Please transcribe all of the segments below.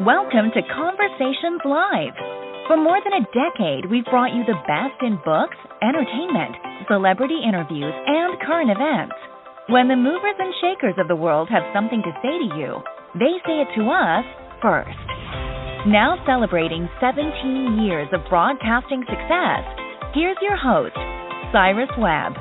Welcome to Conversations Live. For more than a decade, we've brought you the best in books, entertainment, celebrity interviews, and current events. When the movers and shakers of the world have something to say to you, they say it to us first. Now celebrating 17 years of broadcasting success, here's your host, Cyrus Webb.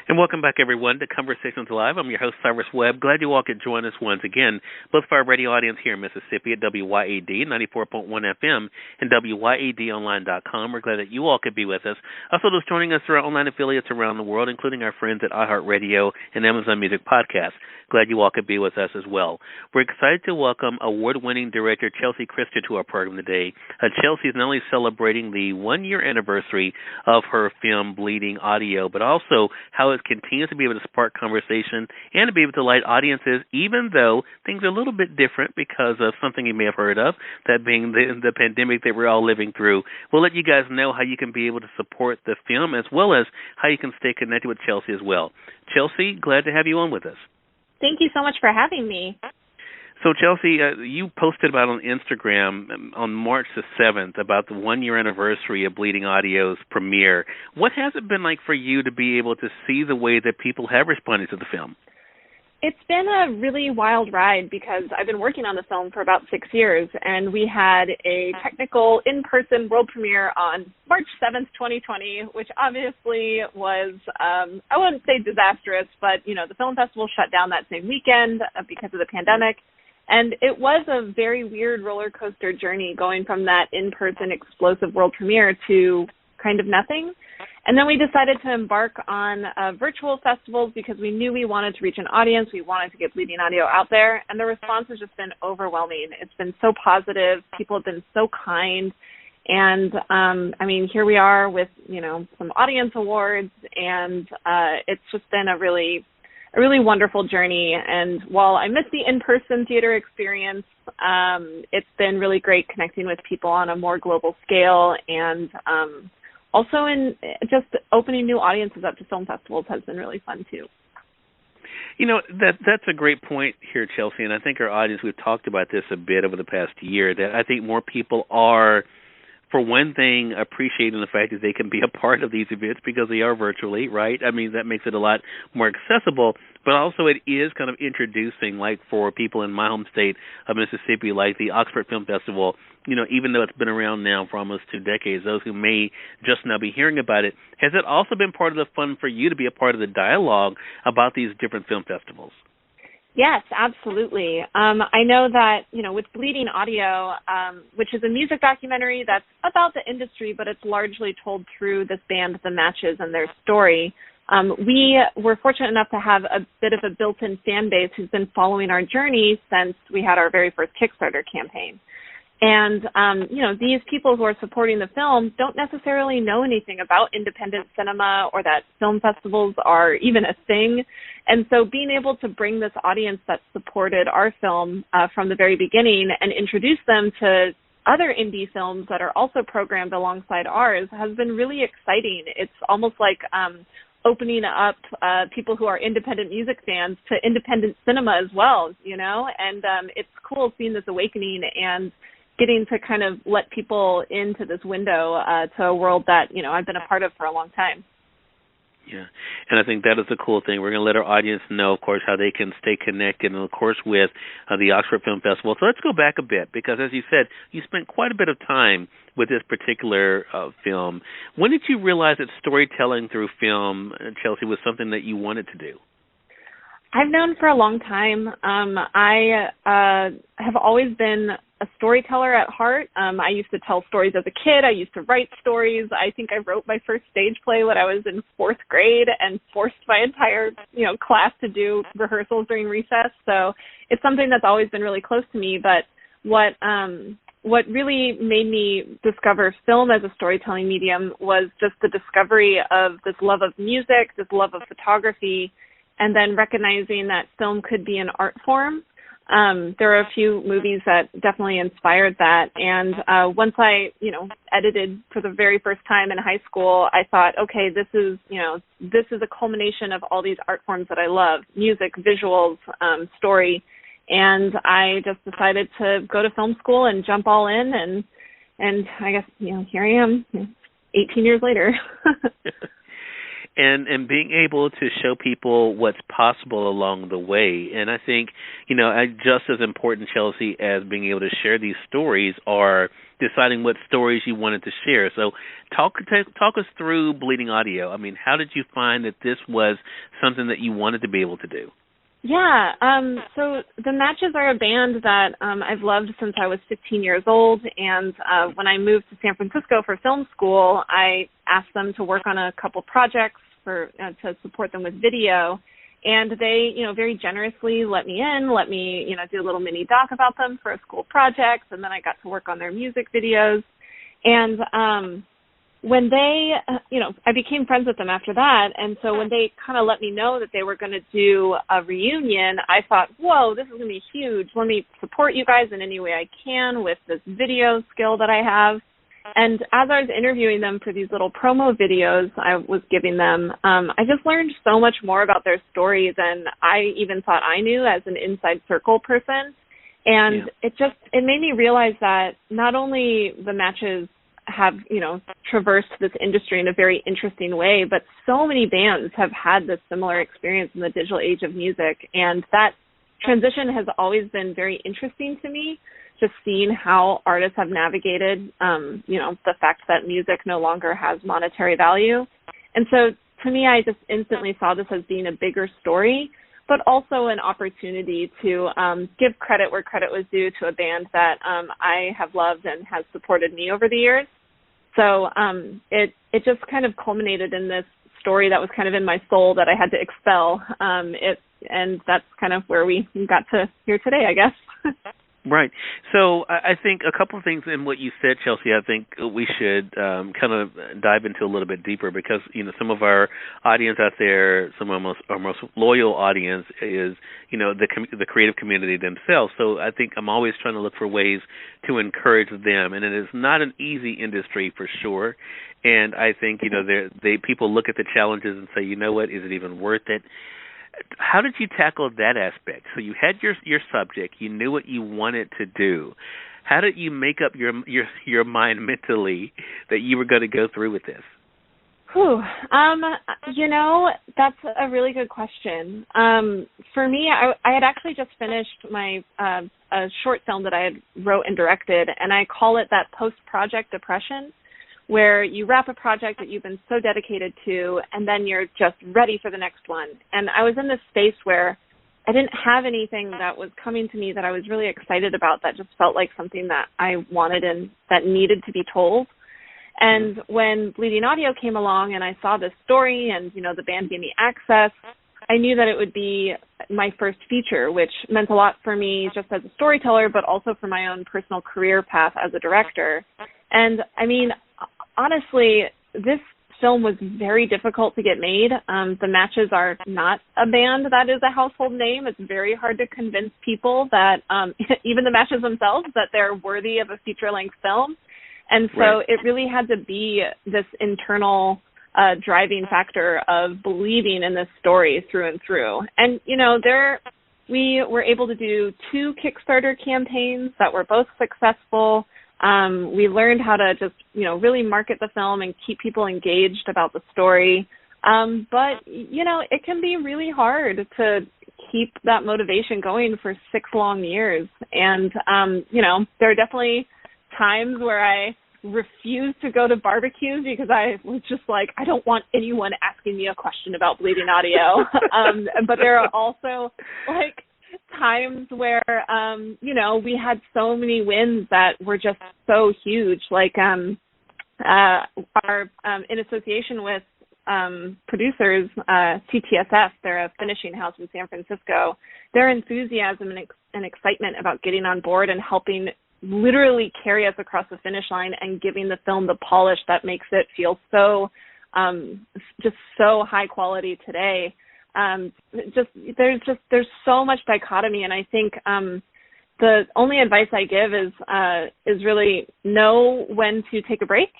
And welcome back, everyone, to Conversations Live. I'm your host, Cyrus Webb. Glad you all could join us once again, both for our radio audience here in Mississippi at WYAD 94.1 FM and WYADonline.com. We're glad that you all could be with us. Also, those joining us through our online affiliates around the world, including our friends at iHeartRadio and Amazon Music Podcasts. Glad you all could be with us as well. We're excited to welcome award-winning director Chelsea Cjrister to our program today. Chelsea is not only celebrating the one-year anniversary of her film Bleeding Audio, but also how it continues to be able to spark conversation and to be able to delight audiences, even though things are a little bit different because of something you may have heard of, that being the pandemic that we're all living through. We'll let you guys know how you can be able to support the film as well as how you can stay connected with Chelsea as well. Chelsea, glad to have you on with us. Thank you so much for having me. So, Chelsea, you posted about on Instagram on March the 7th about the one-year anniversary of Bleeding Audio's premiere. What has it been like for you to be able to see the way that people have responded to the film? It's been a really wild ride because I've been working on the film for about 6 years, and we had a technical in-person world premiere on March 7th, 2020, which obviously was, I wouldn't say disastrous, but, the film festival shut down that same weekend because of the pandemic. And it was a very weird roller coaster journey going from that in-person explosive world premiere to kind of nothing. And then we decided to embark on virtual festivals because we knew we wanted to reach an audience. We wanted to get Bleeding Audio out there. And the response has just been overwhelming. It's been so positive. People have been so kind. And, here we are with, some audience awards. And it's just been a really wonderful journey. And while I miss the in-person theater experience, it's been really great connecting with people on a more global scale, and also in just opening new audiences up to film festivals has been really fun too. That's a great point here, Chelsea, and I think our audience, we've talked about this a bit over the past year, that I think more people are, for one thing, appreciating the fact that they can be a part of these events because they are virtually, right? That makes it a lot more accessible, but also it is kind of introducing, like for people in my home state of Mississippi, like the Oxford Film Festival, even though it's been around now for almost 2 decades, those who may just now be hearing about it, has it also been part of the fun for you to be a part of the dialogue about these different film festivals? Yes, absolutely. I know that, with Bleeding Audio, which is a music documentary that's about the industry, but it's largely told through this band, The Matches, and their story. We were fortunate enough to have a bit of a built-in fan base who's been following our journey since we had our very first Kickstarter campaign. And, these people who are supporting the film don't necessarily know anything about independent cinema or that film festivals are even a thing. And so being able to bring this audience that supported our film from the very beginning and introduce them to other indie films that are also programmed alongside ours has been really exciting. It's almost like opening up people who are independent music fans to independent cinema as well, and it's cool seeing this awakening and getting to kind of let people into this window to a world that, I've been a part of for a long time. Yeah, and I think that is the cool thing. We're going to let our audience know, of course, how they can stay connected, and, of course, with the Oxford Film Festival. So let's go back a bit, because, as you said, you spent quite a bit of time with this particular film. When did you realize that storytelling through film, Chelsea, was something that you wanted to do? I've known for a long time. I have always been a storyteller at heart. I used to tell stories as a kid. I used to write stories. I think I wrote my first stage play when I was in 4th grade and forced my entire, class to do rehearsals during recess. So it's something that's always been really close to me. But what really made me discover film as a storytelling medium was just the discovery of this love of music, this love of photography, and then recognizing that film could be an art form. There are a few movies that definitely inspired that. And once I, edited for the very first time in high school, I thought, okay, this is a culmination of all these art forms that I love: music, visuals, story. and I just decided to go to film school and jump all in, and I guess, here I am 18 years later. And being able to show people what's possible along the way. And I think, just as important, Chelsea, as being able to share these stories are deciding what stories you wanted to share. So talk us through Bleeding Audio. I mean, how did you find that this was something that you wanted to be able to do? Yeah, so the Matches are a band that I've loved since I was 15 years old, and when I moved to San Francisco for film school, I asked them to work on a couple projects to support them with video, and they, very generously let me do a little mini doc about them for a school project, and then I got to work on their music videos, and when they, I became friends with them after that, and so when they kind of let me know that they were going to do a reunion, I thought, whoa, this is going to be huge. Let me support you guys in any way I can with this video skill that I have. And as I was interviewing them for these little promo videos I was giving them, I just learned so much more about their stories than I even thought I knew as an inside circle person. And it made me realize that not only the Matches have, traversed this industry in a very interesting way, but so many bands have had this similar experience in the digital age of music. And that transition has always been very interesting to me, just seeing how artists have navigated, the fact that music no longer has monetary value. And so to me, I just instantly saw this as being a bigger story, but also an opportunity to give credit where credit was due to a band that I have loved and has supported me over the years. So it just kind of culminated in this story that was kind of in my soul that I had to expel. And that's kind of where we got to here today, I guess. Right. So I think a couple of things in what you said, Chelsea, I think we should kind of dive into a little bit deeper because, some of our audience out there, some of our most loyal audience is, the creative community themselves. So I think I'm always trying to look for ways to encourage them. And it is not an easy industry for sure. And I think, people look at the challenges and say, you know what, is it even worth it? How did you tackle that aspect? So you had your subject, you knew what you wanted to do. How did you make up your mind mentally that you were going to go through with this? That's a really good question. For me, I had actually just finished my a short film that I had wrote and directed, and I call it that post-project depression, where you wrap a project that you've been so dedicated to, and then you're just ready for the next one. And I was in this space where I didn't have anything that was coming to me that I was really excited about that just felt like something that I wanted and that needed to be told. And when Bleeding Audio came along and I saw this story and, the band gave me access, I knew that it would be my first feature, which meant a lot for me just as a storyteller, but also for my own personal career path as a director. And, honestly, this film was very difficult to get made. The Matches are not a band that is a household name. It's very hard to convince people that, even the Matches themselves, that they're worthy of a feature-length film. And so It really had to be this internal driving factor of believing in this story through and through. And, we were able to do 2 Kickstarter campaigns that were both successful. We learned how to just, really market the film and keep people engaged about the story. But, it can be really hard to keep that motivation going for 6 long years. And, there are definitely times where I refused to go to barbecues because I was just like, I don't want anyone asking me a question about Bleeding Audio. But there are also, times where, we had so many wins that were just so huge. Our in association with producers, TTSF, they're a finishing house in San Francisco, their enthusiasm and excitement about getting on board and helping literally carry us across the finish line and giving the film the polish that makes it feel so, just so high quality today. There's so much dichotomy, and I think the only advice I give is really know when to take a break,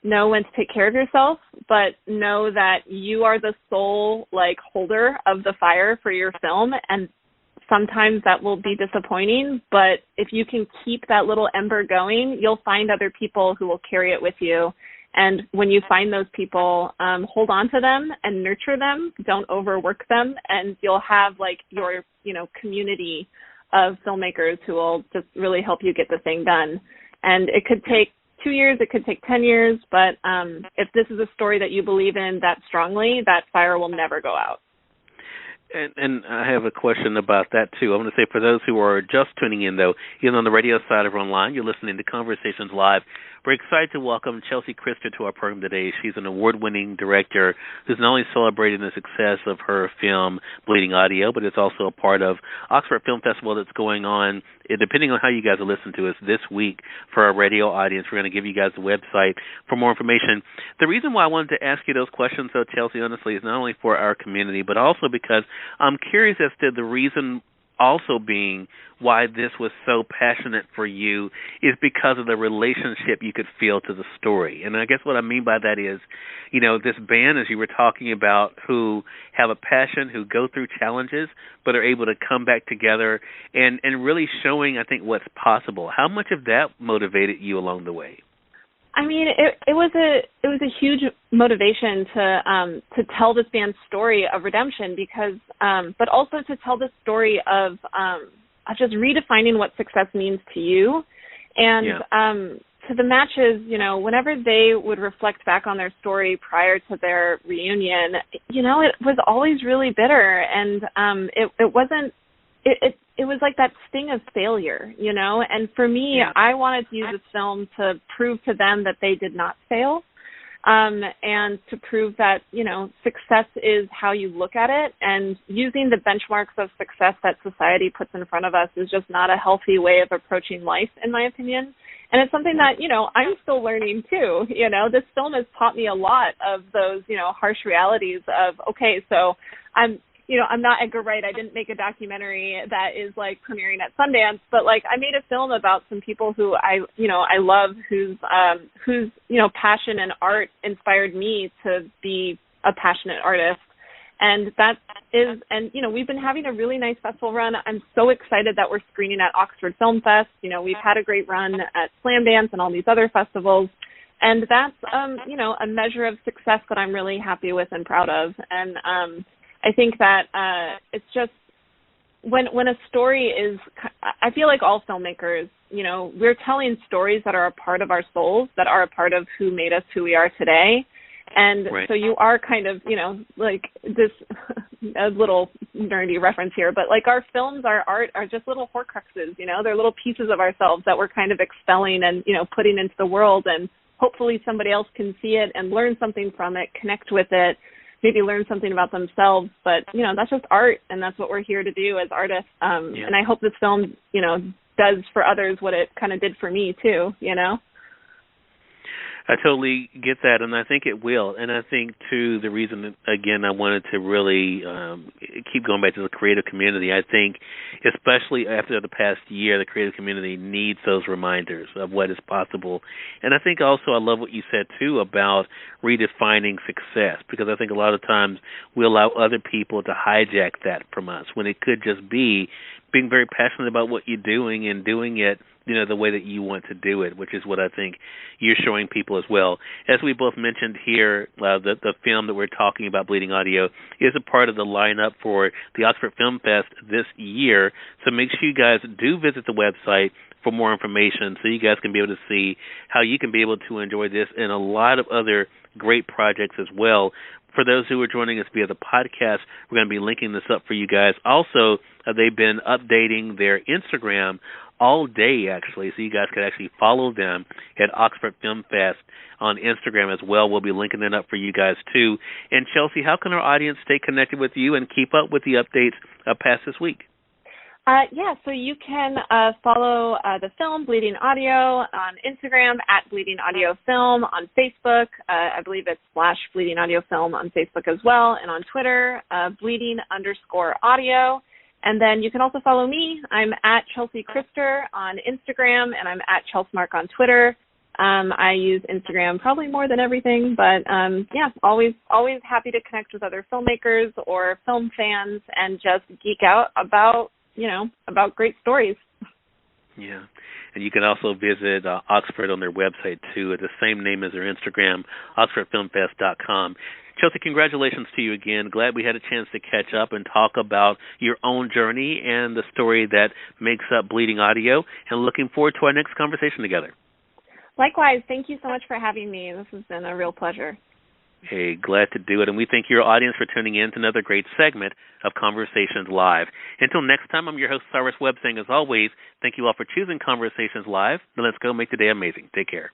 know when to take care of yourself, but know that you are the sole holder of the fire for your film, and sometimes that will be disappointing, but if you can keep that little ember going, you'll find other people who will carry it with you. And when you find those people, hold on to them and nurture them. Don't overwork them, and you'll have like your, community of filmmakers who will just really help you get the thing done. And it could take 2 years, it could take 10 years, but if this is a story that you believe in that strongly, that fire will never go out. And I have a question about that, too. I want to say for those who are just tuning in, though, either on the radio side or online, you're listening to Conversations Live. We're excited to welcome Chelsea Cjrister to our program today. She's an award-winning director who's not only celebrating the success of her film, Bleeding Audio, but it's also a part of Oxford Film Festival that's going on, depending on how you guys are listening to us, this week for our radio audience. We're going to give you guys the website for more information. The reason why I wanted to ask you those questions, though, Chelsea, honestly, is not only for our community, but also because I'm curious as to the reason also being why this was so passionate for you is because of the relationship you could feel to the story. And I guess what I mean by that is, this band, as you were talking about, who have a passion, who go through challenges, but are able to come back together and really showing, I think, what's possible. How much of that motivated you along the way? I mean, it was a huge motivation to tell this band's story of redemption because, but also to tell the story of just redefining what success means to you, and to the matches, whenever they would reflect back on their story prior to their reunion, it was always really bitter, and it wasn't. It was like that sting of failure, and for me, I wanted to use this film to prove to them that they did not fail, and to prove that, success is how you look at it, and using the benchmarks of success that society puts in front of us is just not a healthy way of approaching life, in my opinion. And it's something that, I'm still learning too. This film has taught me a lot of those, harsh realities of, okay, so I'm not Edgar Wright. I didn't make a documentary that is like premiering at Sundance, but like I made a film about some people who I love, whose passion and art inspired me to be a passionate artist. And we've been having a really nice festival run. I'm so excited that we're screening at Oxford Film Fest. We've had a great run at Slamdance and all these other festivals. And that's, a measure of success that I'm really happy with and proud of. And, I think that it's just when a story is, I feel like all filmmakers, we're telling stories that are a part of our souls, that are a part of who made us who we are today. And so you are kind of, like this, a little nerdy reference here, but like our films, our art are just little Horcruxes, they're little pieces of ourselves that we're kind of expelling and, putting into the world. And hopefully somebody else can see it and learn something from it, connect with it, maybe learn something about themselves, but, that's just art, and that's what we're here to do as artists. And I hope this film, does for others what it kind of did for me, too, I totally get that, and I think it will. And I think, too, the reason, again, I wanted to really keep going back to the creative community, I think especially after the past year, the creative community needs those reminders of what is possible. And I think also I love what you said, too, about redefining success, because I think a lot of times we allow other people to hijack that from us when it could just be being very passionate about what you're doing and doing it the way that you want to do it, which is what I think you're showing people as well. As we both mentioned here, the film that we're talking about, Bleeding Audio, is a part of the lineup for the Oxford Film Fest this year. So make sure you guys do visit the website for more information so you guys can be able to see how you can be able to enjoy this and a lot of other great projects as well. For those who are joining us via the podcast, we're going to be linking this up for you guys. Also, they've been updating their Instagram all day, actually, so you guys can actually follow them at Oxford Film Fest on Instagram as well. We'll be linking it up for you guys, too. And, Chelsea, how can our audience stay connected with you and keep up with the updates past this week? So you can follow the film Bleeding Audio on Instagram at Bleeding Audio Film, on Facebook. I believe it's /Bleeding Audio Film on Facebook as well, and on Twitter, bleeding_audio. And then you can also follow me. I'm at Chelsea Cjrister on Instagram, and I'm at Chelsmark on Twitter. I use Instagram probably more than everything, but always happy to connect with other filmmakers or film fans and just geek out about about great stories. Yeah. And you can also visit Oxford on their website, too, at the same name as their Instagram, oxfordfilmfest.com. Chelsea, congratulations to you again. Glad we had a chance to catch up and talk about your own journey and the story that makes up Bleeding Audio, and looking forward to our next conversation together. Likewise. Thank you so much for having me. This has been a real pleasure. Hey, glad to do it. And we thank your audience for tuning in to another great segment of Conversations Live. Until next time, I'm your host, Cyrus Webb, saying, as always, thank you all for choosing Conversations Live. Now let's go make today amazing. Take care.